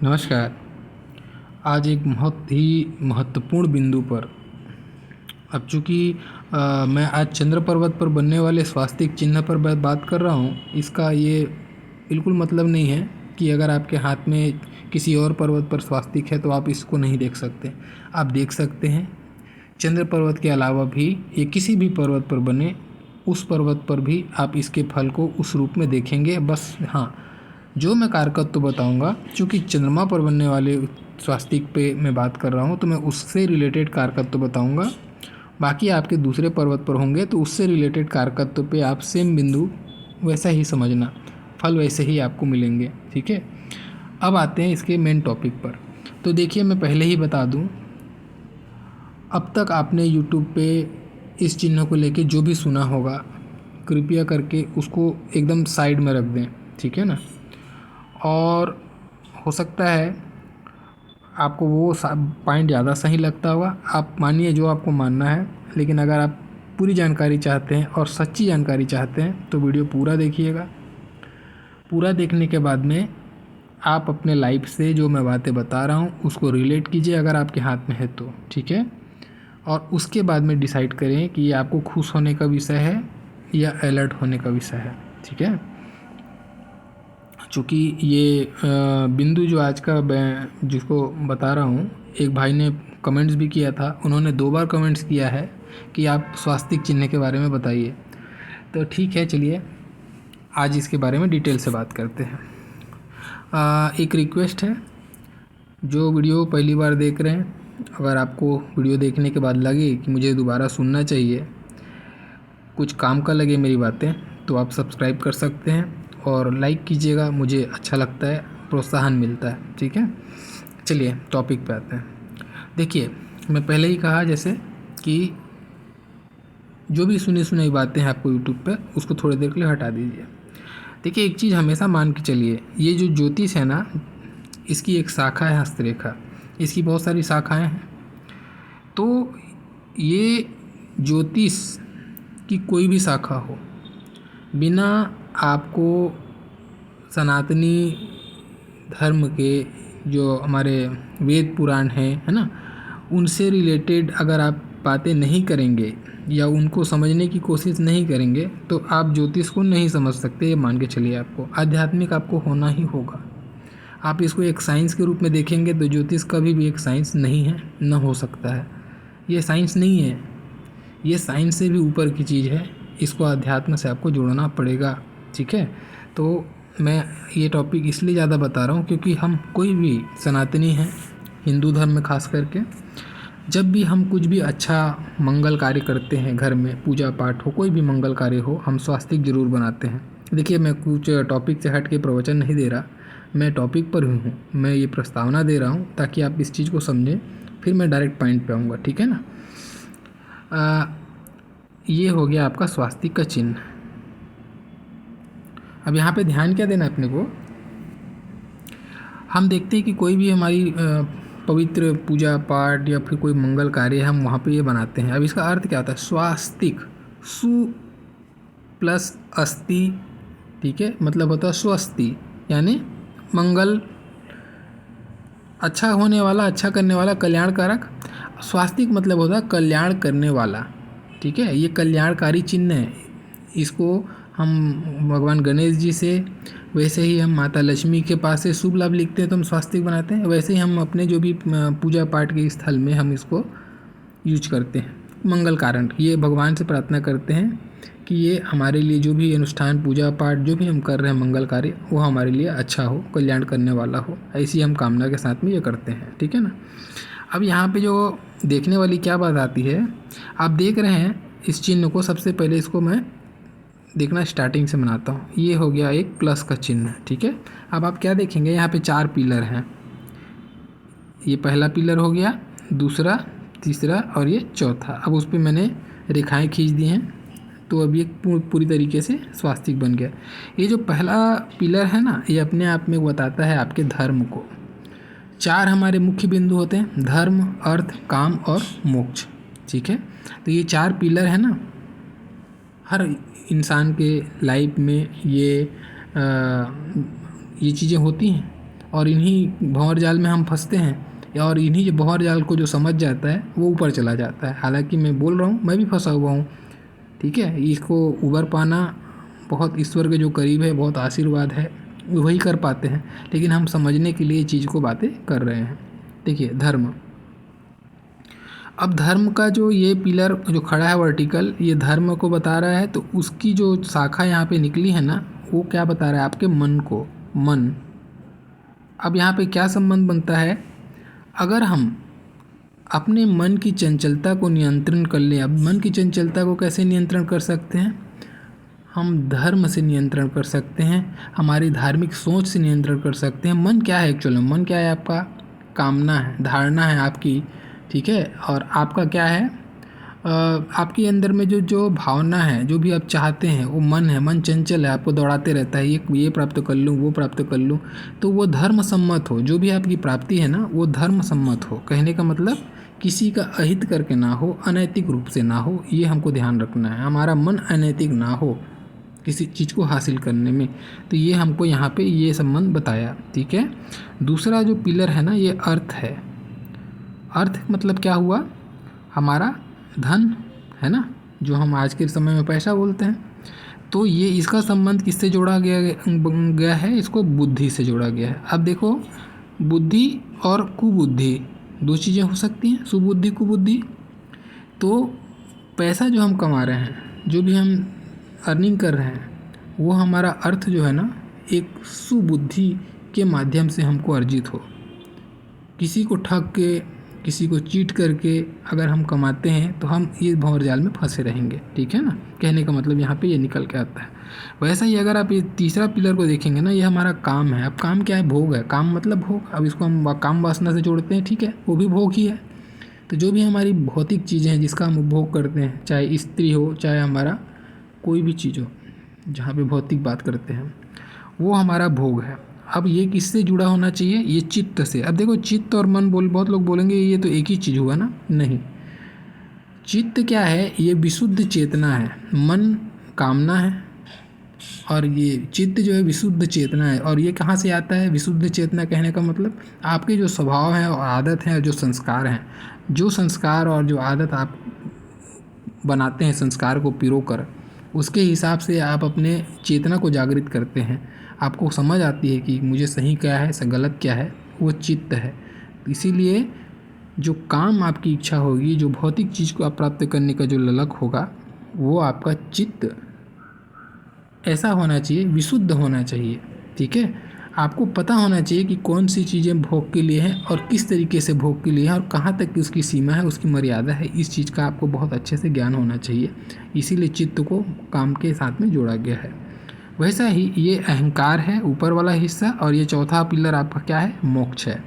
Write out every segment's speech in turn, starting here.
नमस्कार। आज एक बहुत ही महत्वपूर्ण बिंदु पर अब चूँकि मैं आज चंद्र पर्वत पर बनने वाले स्वास्तिक चिन्ह पर बात कर रहा हूँ। इसका ये बिल्कुल मतलब नहीं है कि अगर आपके हाथ में किसी और पर्वत पर स्वास्तिक है तो आप इसको नहीं देख सकते। आप देख सकते हैं। चंद्र पर्वत के अलावा भी ये किसी भी पर्वत पर बने, उस पर्वत पर भी आप इसके फल को उस रूप में देखेंगे। बस हाँ, जो मैं कारकत्व बताऊंगा, चूँकि चंद्रमा पर बनने वाले स्वास्तिक पे मैं बात कर रहा हूँ तो मैं उससे रिलेटेड कारकत्व बताऊंगा। बाकी आपके दूसरे पर्वत पर होंगे तो उससे रिलेटेड कारकत्व पे आप सेम बिंदु वैसा ही समझना, फल वैसे ही आपको मिलेंगे। ठीक है, अब आते हैं इसके मेन टॉपिक पर। तो देखिए, मैं पहले ही बता दूँ, अब तक आपने यूट्यूब पे इस चिन्ह को लेके जो भी सुना होगा, कृपया करके उसको एकदम साइड में रख दें। ठीक है ना। और हो सकता है आपको वो पॉइंट ज़्यादा सही लगता होगा, आप मानिए जो आपको मानना है। लेकिन अगर आप पूरी जानकारी चाहते हैं और सच्ची जानकारी चाहते हैं तो वीडियो पूरा देखिएगा। पूरा देखने के बाद में आप अपने लाइफ से जो मैं बातें बता रहा हूँ उसको रिलेट कीजिए अगर आपके हाथ में है तो। ठीक है, और उसके बाद में डिसाइड करें कि ये आपको खुश होने का विषय है या अलर्ट होने का विषय है। ठीक है, चूँकि ये बिंदु जो आज का जिसको बता रहा हूँ, एक भाई ने कमेंट्स भी किया था। उन्होंने 2 बार कमेंट्स किया है कि आप स्वास्तिक चिन्ह के बारे में बताइए। तो ठीक है, चलिए आज इसके बारे में डिटेल से बात करते हैं। एक रिक्वेस्ट है, जो वीडियो पहली बार देख रहे हैं, अगर आपको वीडियो देखने के बाद लगे कि मुझे दोबारा सुनना चाहिए, कुछ काम का लगे मेरी बातें, तो आप सब्सक्राइब कर सकते हैं और लाइक कीजिएगा। मुझे अच्छा लगता है, प्रोत्साहन मिलता है। ठीक है, चलिए टॉपिक पे आते हैं। देखिए, मैं पहले ही कहा जैसे कि जो भी सुनी सुनाई बातें हैं आपको यूट्यूब पे, उसको थोड़ी देर के लिए हटा दीजिए। देखिए, एक चीज़ हमेशा मान के चलिए, ये जो ज्योतिष है ना, इसकी एक शाखा है हस्तरेखा। इसकी बहुत सारी शाखाएँ हैं। तो ये ज्योतिष की कोई भी शाखा हो, बिना आपको सनातनी धर्म के जो हमारे वेद पुराण हैं, है ना, उनसे रिलेटेड अगर आप बातें नहीं करेंगे या उनको समझने की कोशिश नहीं करेंगे तो आप ज्योतिष को नहीं समझ सकते। ये मान के चलिए, आपको आध्यात्मिक आपको होना ही होगा। आप इसको एक साइंस के रूप में देखेंगे तो ज्योतिष कभी भी एक साइंस नहीं है, न हो सकता है। ये साइंस नहीं है, ये साइंस से भी ऊपर की चीज़ है। इसको अध्यात्म से आपको जोड़ना पड़ेगा। ठीक है, तो मैं ये टॉपिक इसलिए ज़्यादा बता रहा हूँ क्योंकि हम कोई भी सनातनी हैं, हिंदू धर्म में खास करके, जब भी हम कुछ भी अच्छा मंगल कार्य करते हैं, घर में पूजा पाठ हो, कोई भी मंगल कार्य हो, हम स्वास्तिक जरूर बनाते हैं। देखिए, मैं कुछ टॉपिक से हट के प्रवचन नहीं दे रहा, मैं टॉपिक पर ही हूँ। मैं ये प्रस्तावना दे रहा हूँ ताकि आप इस चीज़ को समझें, फिर मैं डायरेक्ट पॉइंट पे आऊँगा। ठीक है ना। ये हो गया आपका स्वास्तिक का चिन्ह। अब यहाँ पे ध्यान क्या देना अपने को, हम देखते हैं कि कोई भी हमारी पवित्र पूजा पाठ या फिर कोई मंगल कार्य हम वहाँ पे ये बनाते हैं। अब इसका अर्थ क्या होता है? स्वास्तिक, सु प्लस अस्ति। ठीक है, मतलब होता है स्वस्ति, यानी मंगल, अच्छा होने वाला, अच्छा करने वाला, कल्याणकारक। स्वास्तिक मतलब होता है कल्याण करने वाला। ठीक है, ये कल्याणकारी चिन्ह है। इसको हम भगवान गणेश जी से, वैसे ही हम माता लक्ष्मी के पास से शुभ लाभ लिखते हैं तो हम स्वास्तिक बनाते हैं, वैसे ही हम अपने जो भी पूजा पाठ के स्थल में हम इसको यूज करते हैं। मंगल कारण, ये भगवान से प्रार्थना करते हैं कि ये हमारे लिए जो भी अनुष्ठान पूजा पाठ जो भी हम कर रहे हैं मंगल कार्य, वो हमारे लिए अच्छा हो, कल्याण करने वाला हो, ऐसी हम कामना के साथ में ये करते हैं। ठीक है ना। अब यहाँ पे जो देखने वाली क्या बात आती है, आप देख रहे हैं इस चिन्ह को, सबसे पहले इसको मैं देखना स्टार्टिंग से बनाता हूँ। ये हो गया एक प्लस का चिन्ह। ठीक है, अब आप क्या देखेंगे, यहाँ पे 4 पिलर हैं। ये पहला पिलर हो गया, दूसरा, तीसरा और ये चौथा। अब उस पर मैंने रेखाएं खींच दी हैं, तो अब ये पूरी तरीके से स्वास्तिक बन गया। ये जो पहला पिलर है ना, ये अपने आप में बताता है आपके धर्म को। 4 हमारे मुख्य बिंदु होते हैं, धर्म, अर्थ, काम और मोक्ष। ठीक है, तो ये 4 पिलर है ना, हर इंसान के लाइफ में ये चीज़ें होती हैं। और इन्हीं भंवर जाल में हम फंसते हैं, और इन्हीं जो भंवर जाल को जो समझ जाता है वो ऊपर चला जाता है। हालांकि मैं बोल रहा हूँ, मैं भी फंसा हुआ हूँ, ठीक है। इसको उबर पाना बहुत ईश्वर के जो करीब है, बहुत आशीर्वाद है, वही कर पाते हैं। लेकिन हम समझने के लिए चीज़ को बातें कर रहे हैं। देखिए धर्म, अब धर्म का जो ये पिलर जो खड़ा है वर्टिकल, ये धर्म को बता रहा है। तो उसकी जो शाखा यहाँ पे निकली है ना, वो क्या बता रहा है, आपके मन को, मन। अब यहाँ पे क्या संबंध बनता है, अगर हम अपने मन की चंचलता को नियंत्रण कर लें। अब मन की चंचलता को कैसे नियंत्रण कर सकते हैं, हम धर्म से नियंत्रण कर सकते हैं, हमारी धार्मिक सोच से नियंत्रण कर सकते हैं। मन क्या है एक्चुअली, मन क्या है आपका, कामना है, धारणा है आपकी, ठीक है। और आपका क्या है, आपके अंदर में जो जो भावना है, जो भी आप चाहते हैं, वो मन है। मन चंचल है, आपको दौड़ाते रहता है, ये प्राप्त कर लूँ, वो प्राप्त कर लूँ। तो वो धर्म सम्मत हो, जो भी आपकी प्राप्ति है ना, वो धर्म सम्मत हो। कहने का मतलब किसी का अहित करके ना हो, अनैतिक रूप से ना हो, ये हमको ध्यान रखना है। हमारा मन अनैतिक ना हो किसी चीज़ को हासिल करने में। तो ये हमको यहाँ पे ये संबंध बताया, ठीक है। दूसरा जो पिलर है ना, ये अर्थ है। अर्थ मतलब क्या हुआ, हमारा धन है ना, जो हम आज के समय में पैसा बोलते हैं। तो ये इसका संबंध किससे जोड़ा गया है, इसको बुद्धि से जोड़ा गया है। अब देखो, बुद्धि और कुबुद्धि दो चीज़ें हो सकती हैं, सुबुद्धि कुबुद्धि। तो पैसा जो हम कमा रहे हैं, जो भी हम अर्निंग कर रहे हैं, वो हमारा अर्थ जो है ना, एक सुबुद्धि के माध्यम से हमको अर्जित हो। किसी को ठग के, किसी को चीट करके अगर हम कमाते हैं तो हम ये भंवर जाल में फंसे रहेंगे, ठीक है ना। कहने का मतलब यहाँ पे ये निकल के आता है। वैसा ही अगर आप ये तीसरा पिलर को देखेंगे ना, ये हमारा काम है। अब काम क्या है, भोग है। काम मतलब भोग। अब इसको हम काम वासना से जोड़ते हैं, ठीक है, वो भी भोग ही है। तो जो भी हमारी भौतिक चीज़ें हैं जिसका हम उपभोग करते हैं, चाहे स्त्री हो, चाहे हमारा कोई भी चीज़ हो, जहाँ पे भौतिक बात करते हैं, वो हमारा भोग है। अब ये किससे जुड़ा होना चाहिए, ये चित्त से। अब देखो, चित्त और मन बहुत लोग बोलेंगे ये तो एक ही चीज़ हुआ ना, नहीं। चित्त क्या है, ये विशुद्ध चेतना है। मन कामना है, और ये चित्त जो है विशुद्ध चेतना है। और ये कहाँ से आता है विशुद्ध चेतना, कहने का मतलब आपके जो स्वभाव हैं और आदत हैं और जो संस्कार हैं, जो संस्कार और जो आदत आप बनाते हैं संस्कार को पिरो कर, उसके हिसाब से आप अपने चेतना को जागृत करते हैं। आपको समझ आती है कि मुझे सही क्या है, गलत क्या है, वो चित्त है। इसीलिए जो काम आपकी इच्छा होगी, जो भौतिक चीज़ को आप प्राप्त करने का जो ललक होगा, वो आपका चित्त ऐसा होना चाहिए, विशुद्ध होना चाहिए, ठीक है। आपको पता होना चाहिए कि कौन सी चीज़ें भोग के लिए हैं और किस तरीके से भोग के लिए हैं और कहाँ तक की उसकी सीमा है, उसकी मर्यादा है। इस चीज़ का आपको बहुत अच्छे से ज्ञान होना चाहिए। इसीलिए चित्त को काम के साथ में जोड़ा गया है। वैसा ही ये अहंकार है, ऊपर वाला हिस्सा, और ये चौथा पिलर आपका क्या है, मोक्ष है।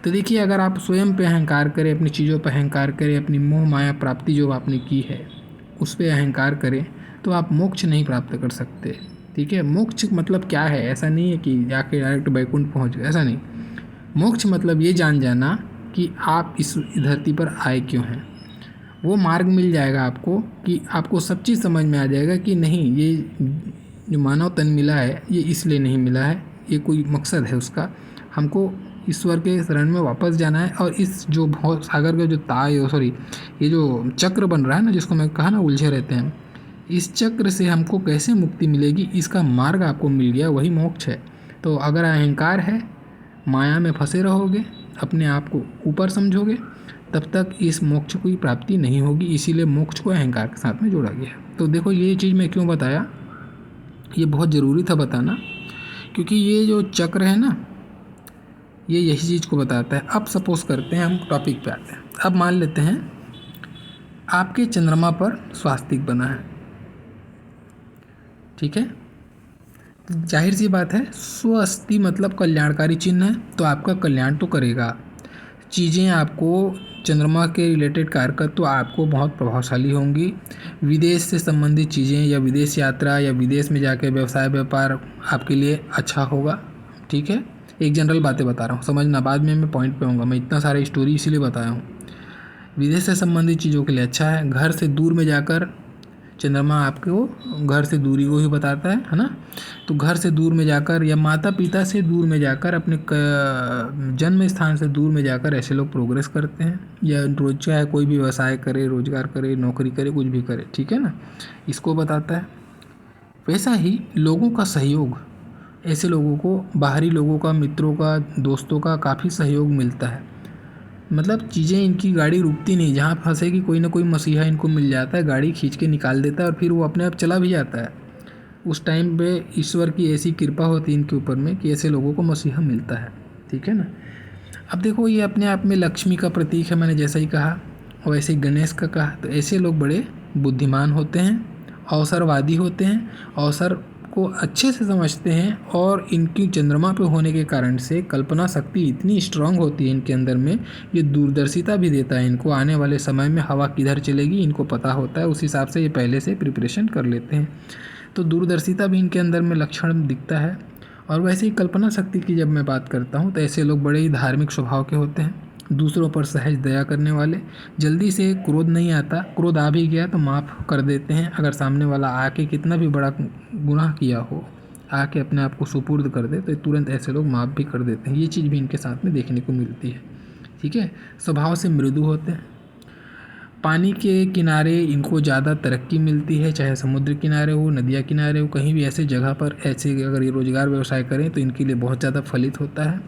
तो देखिए, अगर आप स्वयं पे अहंकार करें, अपनी चीज़ों पर अहंकार करें, अपनी मोह माया प्राप्ति जो आपने की है उस पर अहंकार करें, तो आप मोक्ष नहीं प्राप्त कर सकते, ठीक है। मोक्ष मतलब क्या है, ऐसा नहीं है कि जाके डायरेक्ट वैकुंठ पहुंच गए, ऐसा नहीं। मोक्ष मतलब ये जान जाना कि आप इस धरती पर आए क्यों हैं। वो मार्ग मिल जाएगा आपको कि आपको सब चीज़ समझ में आ जाएगा कि नहीं, ये जो मानव तन मिला है ये इसलिए नहीं मिला है, ये कोई मकसद है उसका। हमको ईश्वर के शरण में वापस जाना है। और इस जो बहुत सागर का जो ये जो चक्र बन रहा है ना, जिसको मैं कहा ना उलझे रहते हैं, इस चक्र से हमको कैसे मुक्ति मिलेगी, इसका मार्ग आपको मिल गया, वही मोक्ष है। तो अगर अहंकार है, माया में फंसे रहोगे, अपने आप को ऊपर समझोगे, तब तक इस मोक्ष की प्राप्ति नहीं होगी। इसीलिए मोक्ष को अहंकार के साथ में जोड़ा गया। तो देखो, ये चीज़ मैं क्यों बताया, ये बहुत ज़रूरी था बताना, क्योंकि ये जो चक्र है ना, ये यही चीज़ को बताता है। अब सपोज़ करते हैं, हम टॉपिक पे आते हैं। अब मान लेते हैं आपके चंद्रमा पर स्वास्तिक बना है, ठीक है। जाहिर सी बात है, स्वस्ति मतलब कल्याणकारी चिन्ह है, तो आपका कल्याण तो करेगा। चीज़ें आपको चंद्रमा के रिलेटेड कारकत्व तो आपको बहुत प्रभावशाली होंगी। विदेश से संबंधित चीज़ें या विदेश यात्रा या विदेश में जाके व्यवसाय व्यापार आपके लिए अच्छा होगा, ठीक है। एक जनरल बातें बता रहा हूँ, समझना, बाद में मैं पॉइंट पे आऊँगा। मैं इतना सारा स्टोरी इसीलिए बताया हूँ। विदेश से संबंधित चीज़ों के लिए अच्छा है। घर से दूर में जाकर चंद्रमा आपको घर से दूरी को ही बताता है ना। तो घर से दूर में जाकर या माता पिता से दूर में जाकर, अपने जन्म स्थान से दूर में जाकर ऐसे लोग प्रोग्रेस करते हैं, या रोज चाहे कोई भी व्यवसाय करे, रोजगार करे, नौकरी करे, कुछ भी करे, ठीक है ना, इसको बताता है। वैसा ही लोगों का सहयोग, ऐसे लोगों को बाहरी लोगों का, मित्रों का, दोस्तों का काफ़ी सहयोग मिलता है। मतलब चीज़ें, इनकी गाड़ी रुकती नहीं, जहाँ फंसेगी कोई ना कोई मसीहा इनको मिल जाता है, गाड़ी खींच के निकाल देता है और फिर वो अपने आप चला भी जाता है। उस टाइम पे ईश्वर की ऐसी कृपा होती है इनके ऊपर में कि ऐसे लोगों को मसीहा मिलता है, ठीक है ना। अब देखो, ये अपने आप में लक्ष्मी का प्रतीक है, मैंने जैसा ही कहा, और वैसे ही गणेश का कहा। तो ऐसे लोग बड़े बुद्धिमान होते हैं, अवसरवादी होते हैं, अवसर को अच्छे से समझते हैं, और इनकी चंद्रमा पे होने के कारण से कल्पना शक्ति इतनी स्ट्रांग होती है इनके अंदर में, ये दूरदर्शिता भी देता है इनको, आने वाले समय में हवा किधर चलेगी इनको पता होता है, उस हिसाब से ये पहले से प्रिपरेशन कर लेते हैं। तो दूरदर्शिता भी इनके अंदर में लक्षण दिखता है। और वैसे ही कल्पना शक्ति की जब मैं बात करता हूँ तो ऐसे लोग बड़े ही धार्मिक स्वभाव के होते हैं, दूसरों पर सहज दया करने वाले, जल्दी से क्रोध नहीं आता, क्रोध आ भी गया तो माफ़ कर देते हैं। अगर सामने वाला आके कितना भी बड़ा गुनाह किया हो, आके अपने आप को सुपुर्द कर दे तो तुरंत ऐसे लोग माफ़ भी कर देते हैं। ये चीज़ भी इनके साथ में देखने को मिलती है, ठीक है। स्वभाव से मृदु होते हैं। पानी के किनारे इनको ज़्यादा तरक्की मिलती है, चाहे समुद्र किनारे हो, नदिया किनारे हो, कहीं भी ऐसे जगह पर ऐसे अगर ये रोज़गार व्यवसाय करें तो इनके लिए बहुत ज़्यादा फलित होता है।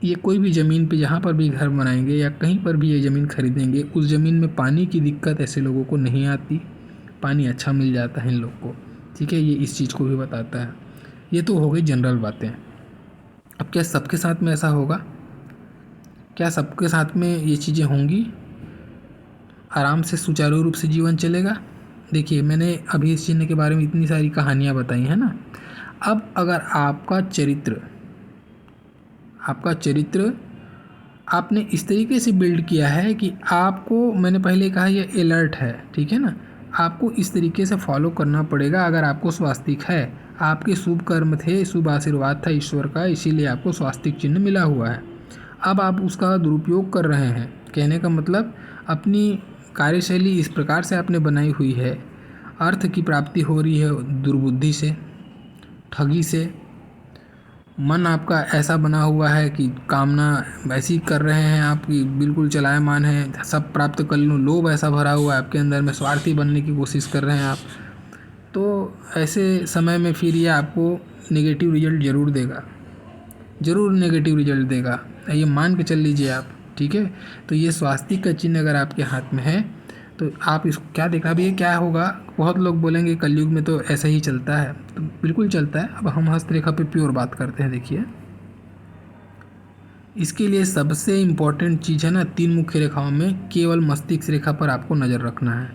ये कोई भी ज़मीन पे जहाँ पर भी घर बनाएंगे या कहीं पर भी ये ज़मीन खरीदेंगे, उस ज़मीन में पानी की दिक्कत ऐसे लोगों को नहीं आती, पानी अच्छा मिल जाता है इन लोग को, ठीक है। ये इस चीज़ को भी बताता है। ये तो हो गई जनरल बातें। अब क्या सबके साथ में ऐसा होगा? क्या सबके साथ में ये चीज़ें होंगी? आराम से सुचारू रूप से जीवन चलेगा? देखिए, मैंने अभी इस चिन्ह के बारे में इतनी सारी कहानियाँ बताई हैं ना। अब अगर आपका चरित्र आपने इस तरीके से बिल्ड किया है कि आपको, मैंने पहले कहा, ये अलर्ट है, ठीक है ना, आपको इस तरीके से फॉलो करना पड़ेगा। अगर आपको स्वास्तिक है, आपके शुभ कर्म थे, शुभ आशीर्वाद था ईश्वर का, इसीलिए आपको स्वास्तिक चिन्ह मिला हुआ है। अब आप उसका दुरुपयोग कर रहे हैं, कहने का मतलब अपनी कार्यशैली इस प्रकार से आपने बनाई हुई है, अर्थ की प्राप्ति हो रही है दुर्बुद्धि से, ठगी से, मन आपका ऐसा बना हुआ है कि कामना ऐसी कर रहे हैं, आपकी बिल्कुल चलायमान है, सब प्राप्त कर लूँ, लोभ ऐसा भरा हुआ है आपके अंदर में, स्वार्थी बनने की कोशिश कर रहे हैं आप। तो ऐसे समय में फिर ये आपको नेगेटिव रिजल्ट ज़रूर देगा, ज़रूर नेगेटिव रिजल्ट देगा, ये मान के चल लीजिए आप, ठीक है। तो ये स्वास्तिक का चिन्ह अगर आपके हाथ में है तो आप इसको क्या देखा भी, ये क्या होगा? बहुत लोग बोलेंगे कलयुग में तो ऐसा ही चलता है, तो बिल्कुल चलता है। अब हम हस्तरेखा पे प्योर बात करते हैं। देखिए, इसके लिए सबसे इम्पोर्टेंट चीज़ है ना, 3 मुख्य रेखाओं में केवल मस्तिष्क रेखा पर आपको नज़र रखना है।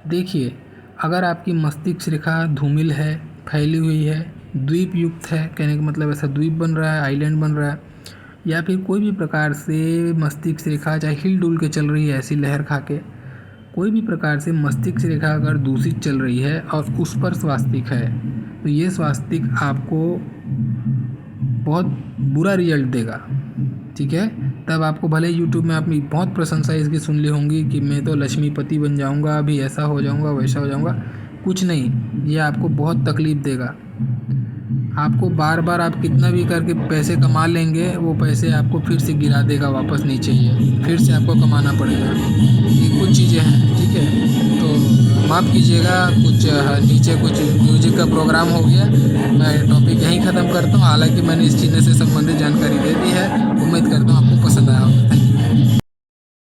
देखिए, अगर आपकी मस्तिष्क रेखा धूमिल है, फैली हुई है, द्वीप युक्त है, कहने का मतलब ऐसा द्वीप बन रहा है, आइलैंड बन रहा है, या फिर कोई भी प्रकार से मस्तिष्क रेखा चाहे हिल डुल के चल रही है, ऐसी लहर खा के, कोई भी प्रकार से मस्तिष्क रेखा अगर दूषित चल रही है और उस पर स्वास्तिक है, तो ये स्वास्तिक आपको बहुत बुरा रिजल्ट देगा, ठीक है। तब आपको भले यूट्यूब में आपने बहुत प्रशंसा इसकी सुन ली होंगी कि मैं तो लक्ष्मीपति बन जाऊंगा, अभी ऐसा हो जाऊंगा, वैसा हो जाऊंगा। कुछ नहीं, ये आपको बहुत तकलीफ़ देगा। आपको बार बार आप कितना भी करके पैसे कमा लेंगे, वो पैसे आपको फिर से गिरा देगा वापस नीचे, ही फिर से आपको कमाना पड़ेगा। ये कुछ चीज़ें हैं, ठीक है। तो माफ़ कीजिएगा, कुछ नीचे कुछ म्यूजिक का प्रोग्राम हो गया। मैं टॉपिक यहीं ख़त्म करता हूँ। हालांकि मैंने इस चिन्ह से संबंधित जानकारी दे दी है, उम्मीद करता हूँ